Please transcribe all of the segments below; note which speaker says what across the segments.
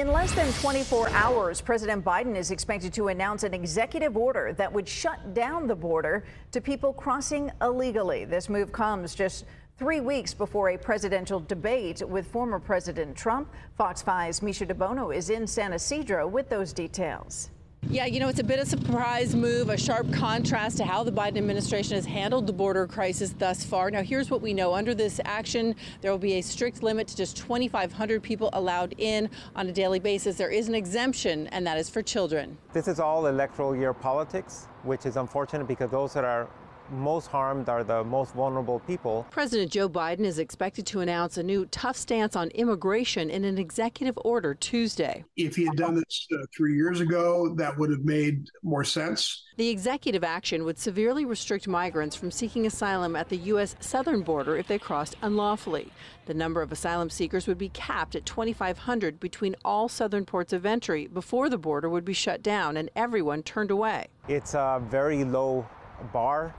Speaker 1: In less than 24 hours, President Biden is expected to announce an executive order that would shut down the border to people crossing illegally. This move comes just 3 weeks before a presidential debate with former President Trump. Fox 5's Misha DeBono is in San Ysidro with those details.
Speaker 2: Yeah, it's a bit of a surprise move, a sharp contrast to how the Biden administration has handled the border crisis thus far. Now, here's what we know. Under this action, there will be a strict limit to just 2,500 people allowed in on a daily basis. There is an exemption, and that is for children.
Speaker 3: This is all electoral year politics, which is unfortunate because those that are most harmed are the most vulnerable people.
Speaker 2: President Joe Biden is expected to announce a new tough stance on immigration in an executive order Tuesday.
Speaker 4: If he had done this 3 years ago, that would have made more sense.
Speaker 2: The executive action would severely restrict migrants from seeking asylum at the U.S. southern border if they crossed unlawfully. The number of asylum seekers would be capped at 2,500 between all southern ports of entry before the border would be shut down and everyone turned away.
Speaker 3: It's a very low bar.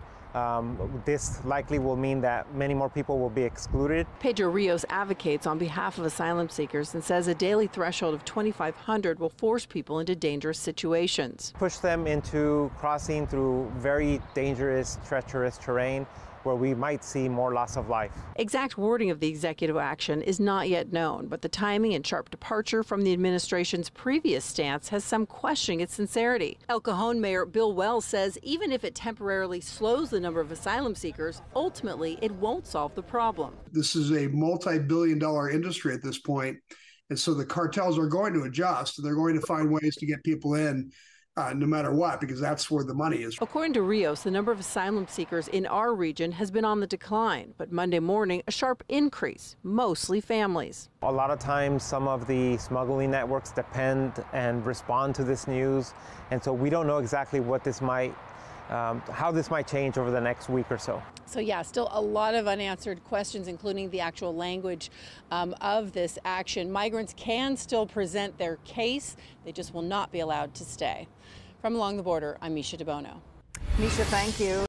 Speaker 3: This likely will mean that many more people will be excluded.
Speaker 2: Pedro Rios advocates on behalf of asylum seekers and says a daily threshold of 2,500 will force people into dangerous situations.
Speaker 3: Push them into crossing through very dangerous, treacherous terrain where we might see more loss of life.
Speaker 2: Exact wording of the executive action is not yet known, but the timing and sharp departure from the administration's previous stance has some questioning its sincerity. El Cajon Mayor Bill Wells says even if it temporarily slows the number of asylum seekers, ultimately it won't solve the problem.
Speaker 4: This is a multi-billion-dollar industry at this point, and so the cartels are going to adjust. They're going to find ways to get people in no matter what, because that's where the money is.
Speaker 2: According to Rios, the number of asylum seekers in our region has been on the decline, but Monday morning, a sharp increase, mostly families.
Speaker 3: A lot of times, some of the smuggling networks depend and respond to this news, and so we don't know exactly what this might how this might change over the next week or so.
Speaker 2: So yeah, still a lot of unanswered questions, including the actual language of this action. Migrants can still present their case. They just will not be allowed to stay. From along the border, I'm Misha DeBono.
Speaker 1: Misha, thank you.